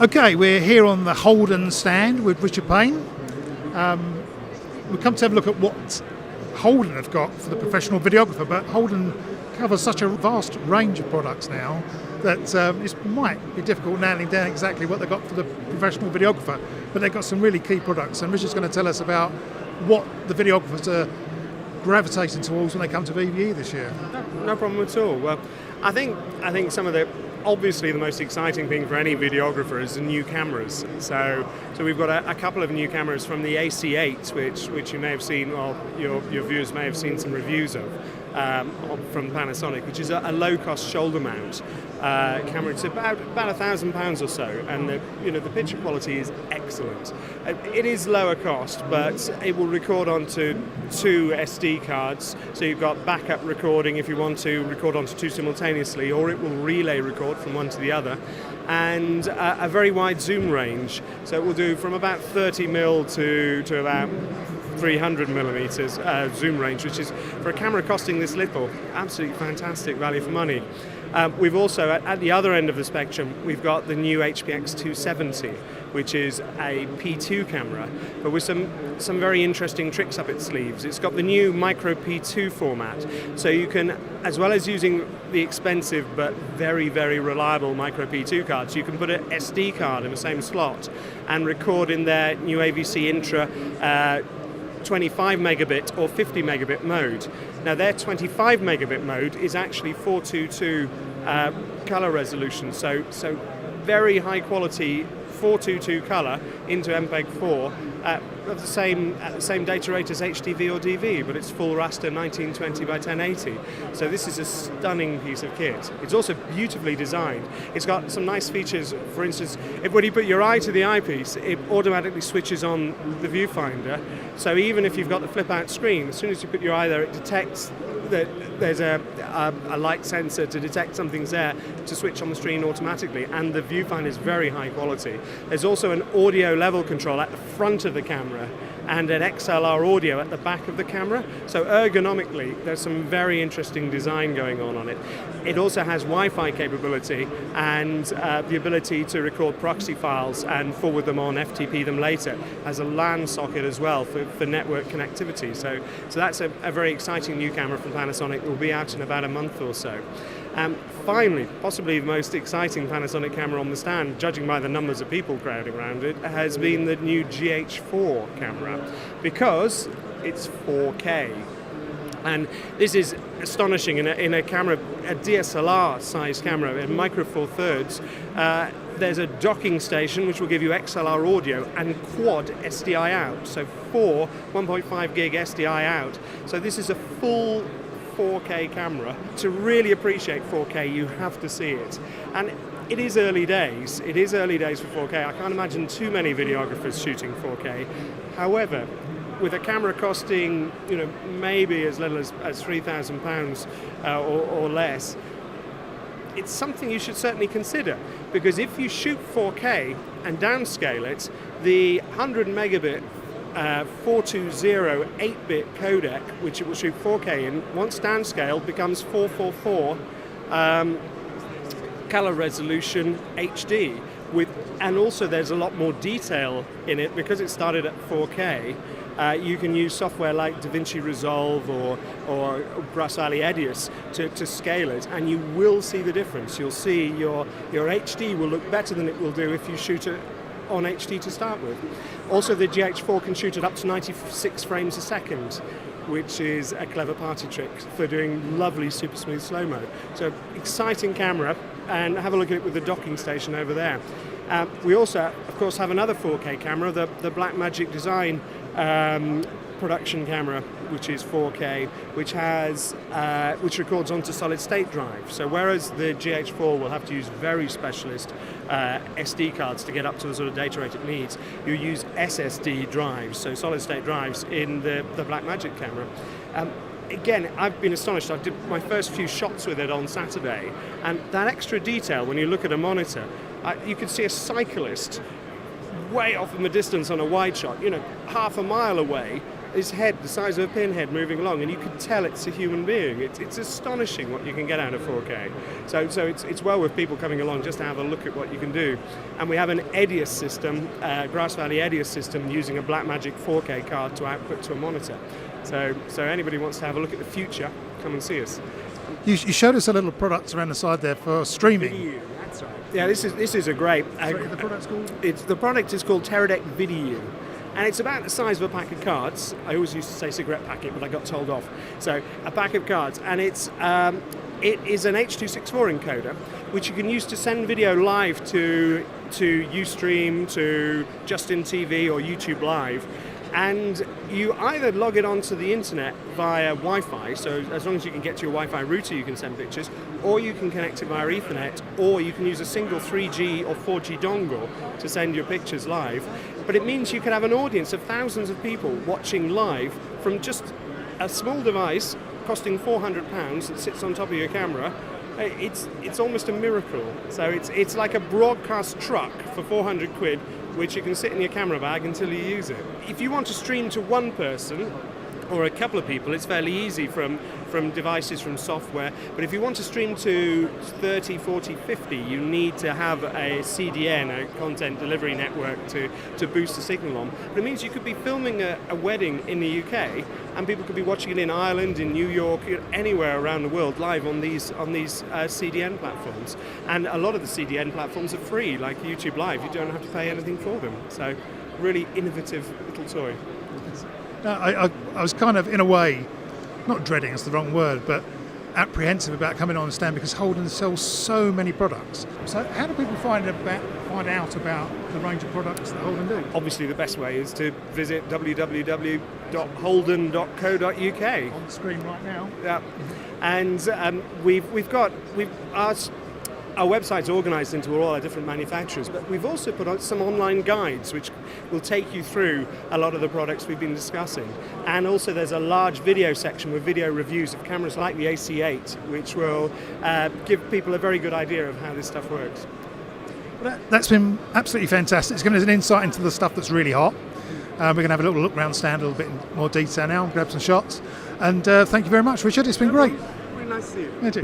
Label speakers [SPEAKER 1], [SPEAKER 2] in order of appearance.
[SPEAKER 1] Okay, we're here on the Holdan stand with Richard Payne. We've come to have a look at what Holdan have got for the professional videographer, but Holdan covers such a vast range of products now that it might be difficult nailing down exactly what they've got for the professional videographer, but they've got some really key products, and Richard's going to tell us about what the videographers are gravitating towards when they come to BVE this year.
[SPEAKER 2] No problem at all. Well, I think some of the obviously the most exciting thing for any videographer is the new cameras. So we've got a couple of new cameras from the AC8, which you may have seen, or your viewers may have seen some reviews of, from Panasonic, which is a low-cost shoulder mount camera. It's about £1,000 or so, and the picture quality is excellent. It is lower cost, but it will record onto 2 SD cards, so you've got backup recording if you want to record onto 2 simultaneously, or it will relay record from one to the other, and a very wide zoom range, so it will do from about 30mm to about 300mm zoom range, which is, for a camera costing this little, absolutely fantastic value for money. We've also, at the other end of the spectrum, we've got the new HPX270, which is a P2 camera, but with some very interesting tricks up its sleeves. It's got the new micro P2 format, so you can, as well as using the expensive but very, very reliable micro P2 cards, you can put an SD card in the same slot and record in their new AVC Intra 25 megabit or 50 megabit mode. Now their 25 megabit mode is actually 422 color resolution, so very high quality 422 color into MPEG-4 at the same data rate as HDV or DV, but it's full raster 1920 by 1080. So this is a stunning piece of kit. It's also beautifully designed. It's got some nice features. For instance, when you put your eye to the eyepiece, it automatically switches on the viewfinder. So even if you've got the flip out screen, as soon as you put your eye there, it detects that there's a light sensor to detect something's there to switch on the screen automatically, and the viewfinder is very high quality. There's also an audio level control at the front of the camera and an XLR audio at the back of the camera, so ergonomically there's some very interesting design going on it. It also has Wi-Fi capability and the ability to record proxy files and forward them on, FTP them later. Has a LAN socket as well for network connectivity, so that's a very exciting new camera from Panasonic. It will be out in about a month or so. Finally, possibly the most exciting Panasonic camera on the stand, judging by the numbers of people crowding around it, has been the new GH4 camera, because it's 4K. And this is astonishing in a camera, a DSLR size camera, a micro four thirds. There's a docking station which will give you XLR audio and quad SDI out, so 4 1.5 gig SDI out. So this is a full 4K camera. To really appreciate 4K, you have to see it. And it is early days. It is early days for 4K. I can't imagine too many videographers shooting 4K. However, with a camera costing, maybe as little as £3,000 or less, it's something you should certainly consider, because if you shoot 4K and downscale it, the 100 megabit 420 8-bit codec, which it will shoot 4K in, once downscaled becomes 444 color resolution HD. And also there's a lot more detail in it because it started at 4K. You can use software like DaVinci Resolve or Brass Ali Edius to scale it, and you will see the difference. You'll see your HD will look better than it will do if you shoot it on HD to start with. Also, the GH4 can shoot at up to 96 frames a second, which is a clever party trick for doing lovely super smooth slow-mo. So exciting camera, and have a look at it with the docking station over there. We also, of course, have another 4K camera, the Blackmagic Design production camera, which is 4K, which records onto solid-state drive. So whereas the GH4 will have to use very specialist SD cards to get up to the sort of data rate it needs, you use SSD drives, so solid-state drives, in the Blackmagic camera. Again, I've been astonished. I did my first few shots with it on Saturday, and that extra detail, when you look at a monitor, you can see a cyclist way off in the distance on a wide shot, half a mile away, his head the size of a pinhead moving along, and you can tell it's a human being. It's astonishing what you can get out of 4K. So it's well worth people coming along just to have a look at what you can do. And we have an EDIUS system, Grass Valley EDIUS system, using a Blackmagic 4K card to output to a monitor. So anybody wants to have a look at the future, come and see us.
[SPEAKER 1] You showed us a little product around the side there for streaming.
[SPEAKER 2] VDU, that's right. Yeah, this is a great.
[SPEAKER 1] Sorry, the product's called?
[SPEAKER 2] The product is called Teradek VDU, and it's about the size of a pack of cards. I always used to say cigarette packet, but I got told off. So a pack of cards, and it is an H.264 encoder, which you can use to send video live to Ustream, to Justin TV or YouTube Live. And you either log it onto the internet via Wi-Fi, so as long as you can get to your Wi-Fi router you can send pictures, or you can connect it via Ethernet, or you can use a single 3G or 4G dongle to send your pictures live. But it means you can have an audience of thousands of people watching live from just a small device costing £400 that sits on top of your camera. It's almost a miracle. So it's like a broadcast truck for 400 quid, which you can sit in your camera bag until you use it. If you want to stream to one person or a couple of people, it's fairly easy from devices, from software. But if you want to stream to 30, 40, 50, you need to have a CDN, a content delivery network, to boost the signal on. But it means you could be filming a wedding in the UK, and people could be watching it in Ireland, in New York, anywhere around the world, live on these CDN platforms. And a lot of the CDN platforms are free, like YouTube Live. You don't have to pay anything for them. So, really innovative little toy.
[SPEAKER 1] I was kind of, in a way, not dreading, it's the wrong word, but apprehensive about coming on the stand because Holdan sells so many products. So how do people find out about the range of products that Holdan do?
[SPEAKER 2] Obviously the best way is to visit www.holdan.co.uk.
[SPEAKER 1] On the screen right now.
[SPEAKER 2] Yeah. And our website's organised into all our different manufacturers, but we've also put on some online guides which will take you through a lot of the products we've been discussing. And also there's a large video section with video reviews of cameras like the AC8, which will give people a very good idea of how this stuff works.
[SPEAKER 1] Well, that's been absolutely fantastic. It's given us an insight into the stuff that's really hot. We're going to have a little look around the stand a little bit in more detail now, grab some shots. And thank you very much, Richard. It's been great.
[SPEAKER 2] Really nice to see you.
[SPEAKER 1] You too.